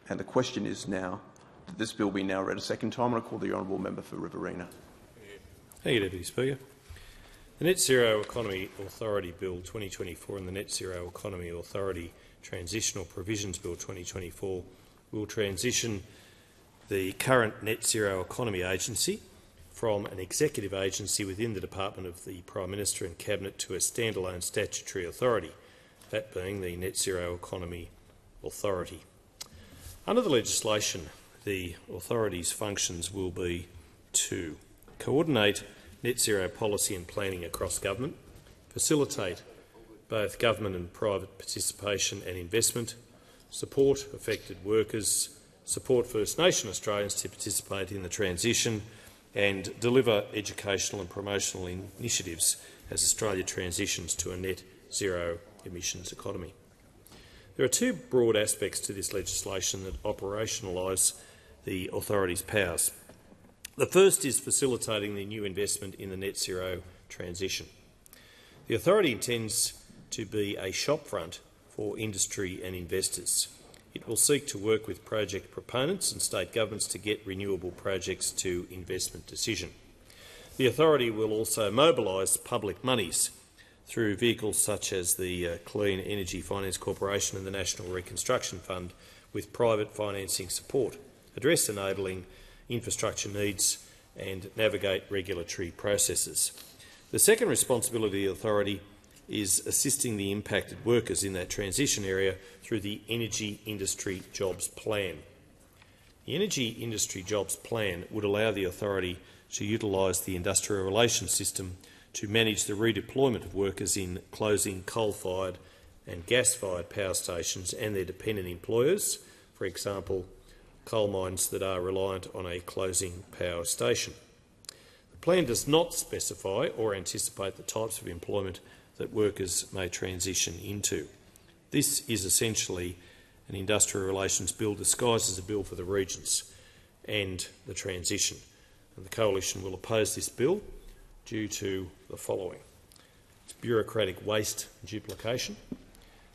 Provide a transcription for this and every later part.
And the question is now that this bill be now read a second time, and I call the honourable member for Riverina. Thank you, Deputy Speaker. The Net Zero Economy Authority Bill 2024 and the Net Zero Economy Authority Transitional Provisions Bill 2024 will transition the current Net Zero Economy Agency from an executive agency within the Department of the Prime Minister and Cabinet to a standalone statutory authority, that being the Net Zero Economy Authority. Under the legislation, the authority's functions will be to coordinate net zero policy and planning across government, facilitate both government and private participation and investment, support affected workers, support First Nation Australians to participate in the transition, and deliver educational and promotional initiatives as Australia transitions to a net zero emissions economy. There are two broad aspects to this legislation that operationalise the authority's powers. The first is facilitating the new investment in the net zero transition. The authority intends to be a shopfront for industry and investors. It will seek to work with project proponents and state governments to get renewable projects to investment decision. The authority will also mobilise public monies through vehicles such as the Clean Energy Finance Corporation and the National Reconstruction Fund, with private financing support, address enabling infrastructure needs and navigate regulatory processes. The second responsibility of the authority is assisting the impacted workers in that transition area through the Energy Industry Jobs Plan. The Energy Industry Jobs Plan would allow the authority to utilise the industrial relations system to manage the redeployment of workers in closing coal-fired and gas-fired power stations and their dependent employers, for example, coal mines that are reliant on a closing power station. The plan does not specify or anticipate the types of employment that workers may transition into. This is essentially an industrial relations bill disguised as a bill for the regions and the transition. And the Coalition will oppose this bill due to the following: its bureaucratic waste and duplication,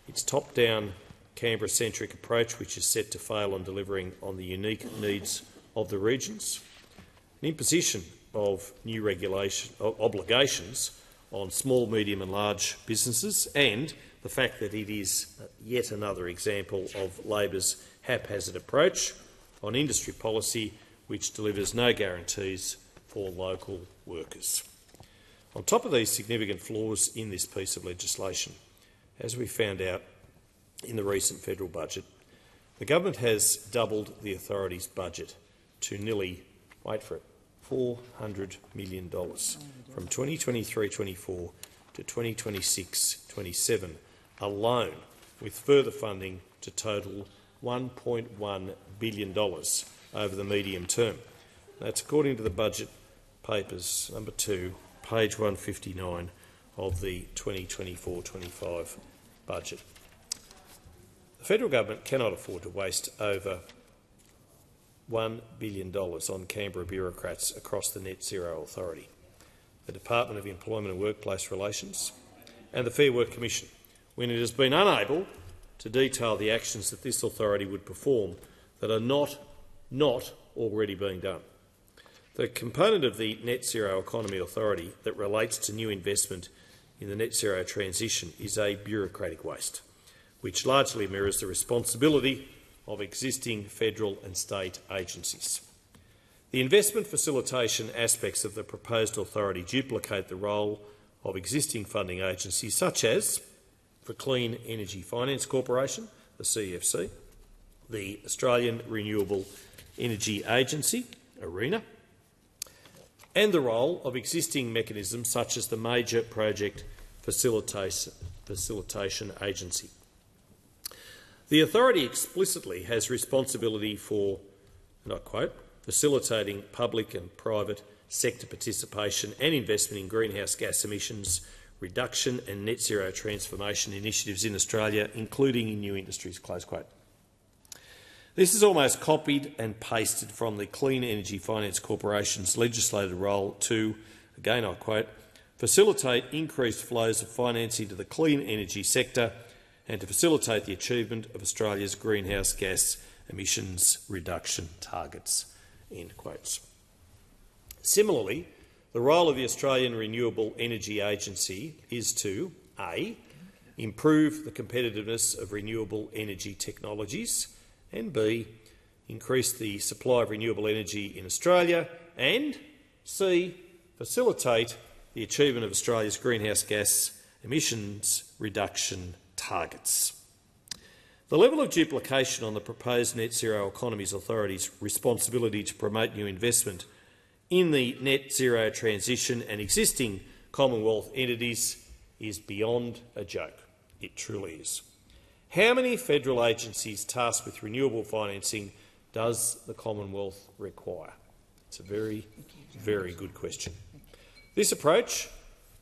its top-down Canberra-centric approach which is set to fail on delivering on the unique needs of the regions, an imposition of new obligations on small, medium and large businesses, and the fact that it is yet another example of Labor's haphazard approach on industry policy which delivers no guarantees for local workers. On top of these significant flaws in this piece of legislation, as we found out in the recent federal budget, the government has doubled the authority's budget to nearly, wait for it, $400 million from 2023-24 to 2026-27 alone, with further funding to total $1.1 billion over the medium term. That's according to the budget papers number 2, page 159 of the 2024-25 budget. The federal government cannot afford to waste over $1 billion on Canberra bureaucrats across the Net Zero Authority, the Department of Employment and Workplace Relations and the Fair Work Commission, when it has been unable to detail the actions that this authority would perform that are not already being done. The component of the Net Zero Economy Authority that relates to new investment in the net zero transition is a bureaucratic waste, which largely mirrors the responsibility of existing federal and state agencies. The investment facilitation aspects of the proposed authority duplicate the role of existing funding agencies such as the Clean Energy Finance Corporation, the CEFC, the Australian Renewable Energy Agency, ARENA, and the role of existing mechanisms such as the Major Project Facilitation Agency. The authority explicitly has responsibility for, and I quote, facilitating public and private sector participation and investment in greenhouse gas emissions reduction and net zero transformation initiatives in Australia, including in new industries, close quote. This is almost copied and pasted from the Clean Energy Finance Corporation's legislated role to, again I quote, facilitate increased flows of financing to the clean energy sector and to facilitate the achievement of Australia's greenhouse gas emissions reduction targets." End quotes. Similarly, the role of the Australian Renewable Energy Agency is to A. improve the competitiveness of renewable energy technologies, and B. increase the supply of renewable energy in Australia, and C. facilitate the achievement of Australia's greenhouse gas emissions reduction targets. The level of duplication on the proposed Net Zero Economies Authority's responsibility to promote new investment in the net zero transition and existing Commonwealth entities is beyond a joke. It truly is. How many federal agencies tasked with renewable financing does the Commonwealth require? It's a very, very good question. This approach,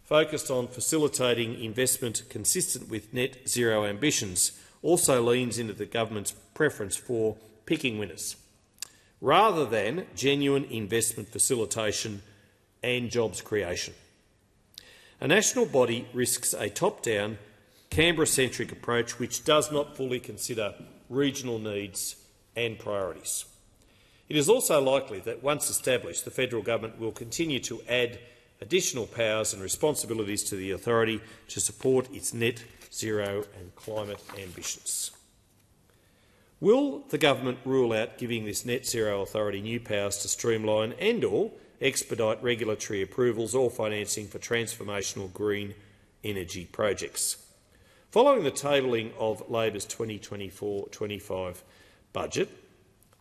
focused on facilitating investment consistent with net zero ambitions, also leans into the government's preference for picking winners, rather than genuine investment facilitation and jobs creation. A national body risks a top-down, Canberra-centric approach which does not fully consider regional needs and priorities. It is also likely that, once established, the federal government will continue to add additional powers and responsibilities to the authority to support its net zero and climate ambitions. Will the government rule out giving this Net Zero Authority new powers to streamline and/or expedite regulatory approvals or financing for transformational green energy projects? Following the tabling of Labor's 2024-25 budget,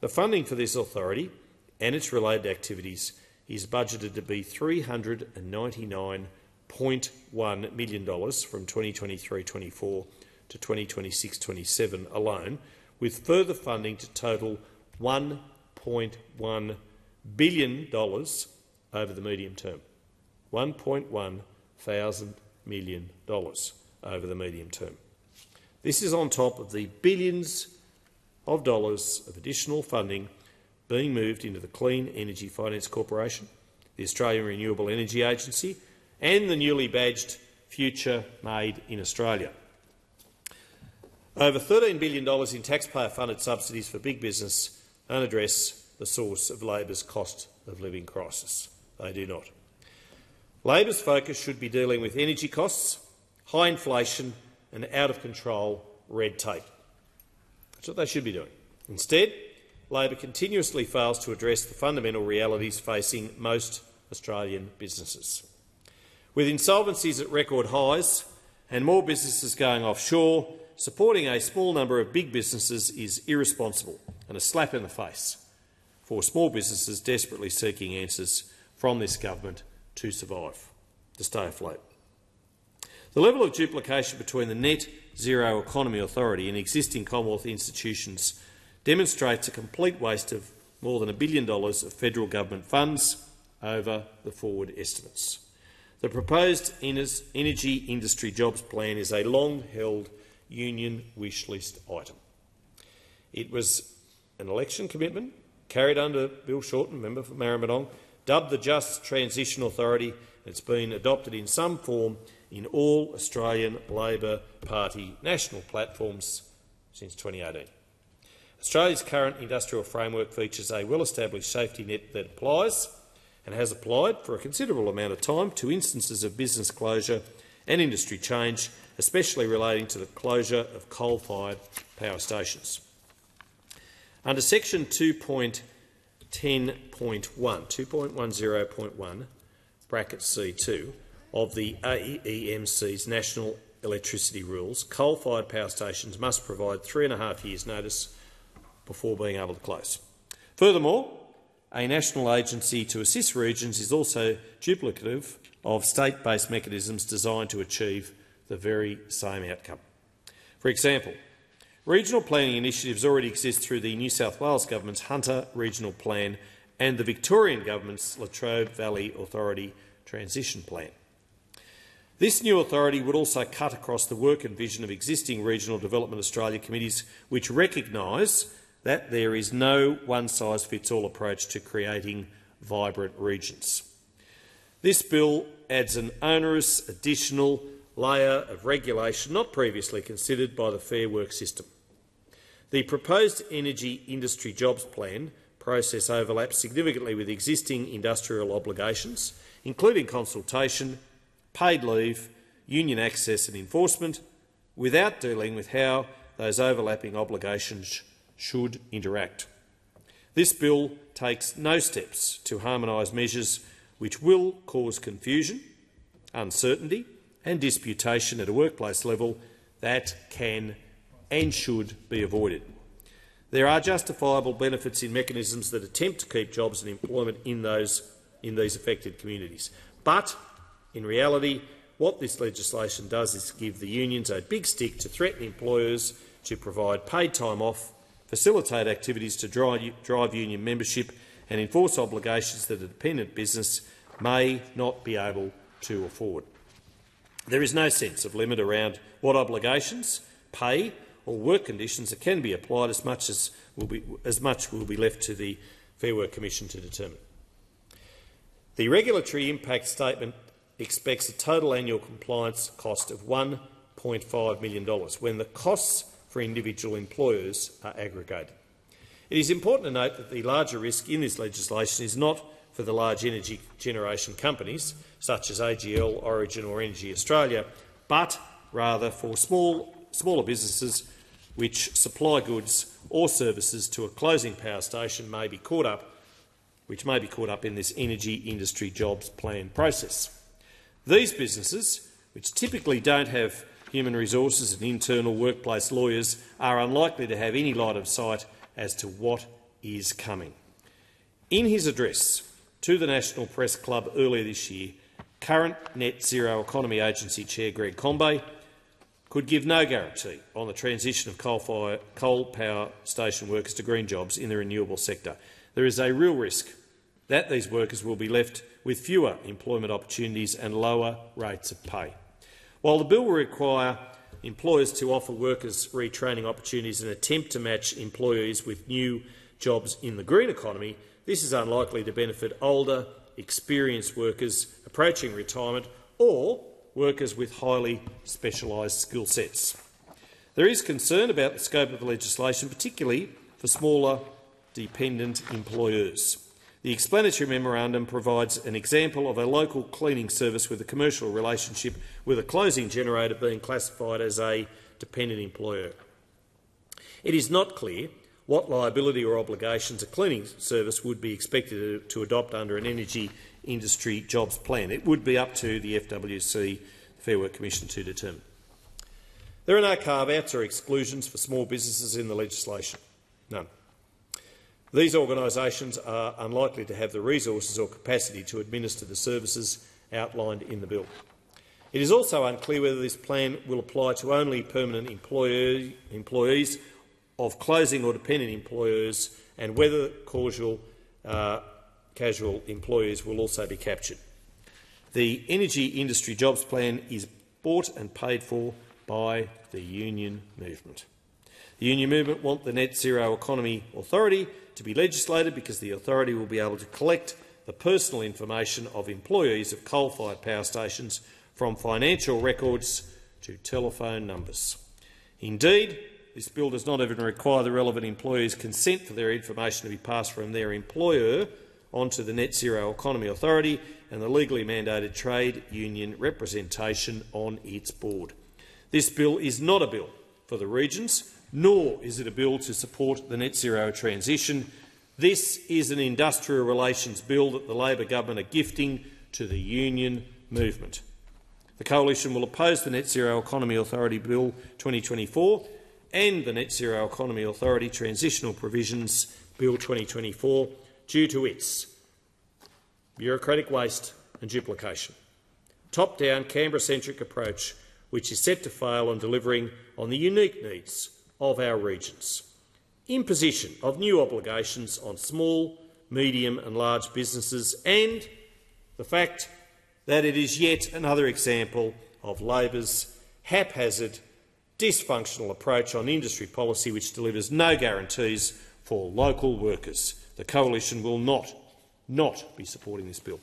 the funding for this authority and its related activities is budgeted to be $399.1 million from 2023-24 to 2026-27 alone, with further funding to total $1.1 billion over the medium term. $1.1 billion over the medium term. This is on top of the billions of dollars of additional funding being moved into the Clean Energy Finance Corporation, the Australian Renewable Energy Agency and the newly badged Future Made in Australia. Over $13 billion in taxpayer-funded subsidies for big business don't address the source of Labor's cost of living crisis. They do not. Labor's focus should be dealing with energy costs, high inflation and out-of-control red tape. That's what they should be doing. Instead, Labor continuously fails to address the fundamental realities facing most Australian businesses. With insolvencies at record highs and more businesses going offshore, supporting a small number of big businesses is irresponsible and a slap in the face for small businesses desperately seeking answers from this government to survive, to stay afloat. The level of duplication between the Net Zero Economy Authority and existing Commonwealth institutions demonstrates a complete waste of more than $1 billion of federal government funds over the forward estimates. The proposed energy industry jobs plan is a long-held union wish list item. It was an election commitment carried under Bill Shorten, member for Maribyrnong, dubbed the Just Transition Authority, and it's been adopted in some form in all Australian Labor Party national platforms since 2018. Australia's current industrial framework features a well-established safety net that applies and has applied for a considerable amount of time to instances of business closure and industry change, especially relating to the closure of coal-fired power stations. Under section 2.10.1 bracket C2 of the AEMC's National Electricity Rules, coal-fired power stations must provide 3.5 years' notice before being able to close. Furthermore, a national agency to assist regions is also duplicative of state-based mechanisms designed to achieve the very same outcome. For example, regional planning initiatives already exist through the New South Wales Government's Hunter Regional Plan and the Victorian Government's Latrobe Valley Authority Transition Plan. This new authority would also cut across the work and vision of existing Regional Development Australia committees, which recognise that there is no one-size-fits-all approach to creating vibrant regions. This bill adds an onerous additional layer of regulation not previously considered by the Fair Work system. The proposed energy industry jobs plan process overlaps significantly with existing industrial obligations, including consultation, paid leave, union access and enforcement, without dealing with how those overlapping obligations should interact. This bill takes no steps to harmonise measures which will cause confusion, uncertainty and disputation at a workplace level that can and should be avoided. There are justifiable benefits in mechanisms that attempt to keep jobs and employment in these affected communities. But, in reality, what this legislation does is give the unions a big stick to threaten employers to provide paid time off, facilitate activities to drive union membership and enforce obligations that a dependent business may not be able to afford. There is no sense of limit around what obligations, pay or work conditions that can be applied, as much will be left to the Fair Work Commission to determine. The regulatory impact statement expects a total annual compliance cost of $1.5 million when the costs for individual employers are aggregated. It is important to note that the larger risk in this legislation is not for the large energy generation companies, such as AGL, Origin or Energy Australia, but rather for smaller businesses which supply goods or services to a closing power station which may be caught up in this energy industry jobs plan process. These businesses, which typically don't have human resources and internal workplace lawyers, are unlikely to have any light of sight as to what is coming. In his address to the National Press Club earlier this year, current Net Zero Economy Agency Chair Greg Combet could give no guarantee on the transition of coal power station workers to green jobs in the renewable sector. There is a real risk that these workers will be left with fewer employment opportunities and lower rates of pay. While the bill will require employers to offer workers retraining opportunities and attempt to match employees with new jobs in the green economy, this is unlikely to benefit older, experienced workers approaching retirement or workers with highly specialised skill sets. There is concern about the scope of the legislation, particularly for smaller dependent employers. The explanatory memorandum provides an example of a local cleaning service with a commercial relationship with a closing generator being classified as a dependent employer. It is not clear what liability or obligations a cleaning service would be expected to adopt under an energy industry jobs plan. It would be up to the FWC, Fair Work Commission, to determine. There are no carve-outs or exclusions for small businesses in the legislation. None. These organisations are unlikely to have the resources or capacity to administer the services outlined in the bill. It is also unclear whether this plan will apply to only permanent employees of closing or dependent employers and whether casual employees will also be captured. The energy industry jobs plan is bought and paid for by the union movement. The union movement want the Net Zero Economy Authority to be legislated because the authority will be able to collect the personal information of employees of coal-fired power stations from financial records to telephone numbers. Indeed, this bill does not even require the relevant employee's consent for their information to be passed from their employer onto the Net Zero Economy Authority and the legally mandated trade union representation on its board. This bill is not a bill for the regions, nor is it a bill to support the net zero transition. This is an industrial relations bill that the Labor government are gifting to the union movement. The Coalition will oppose the Net Zero Economy Authority Bill 2024 and the Net Zero Economy Authority Transitional Provisions Bill 2024 due to its bureaucratic waste and duplication, top-down, Canberra-centric approach which is set to fail on delivering on the unique needs of our regions, imposition of new obligations on small, medium and large businesses, and the fact that it is yet another example of Labor's haphazard, dysfunctional approach on industry policy which delivers no guarantees for local workers. The Coalition will not be supporting this bill.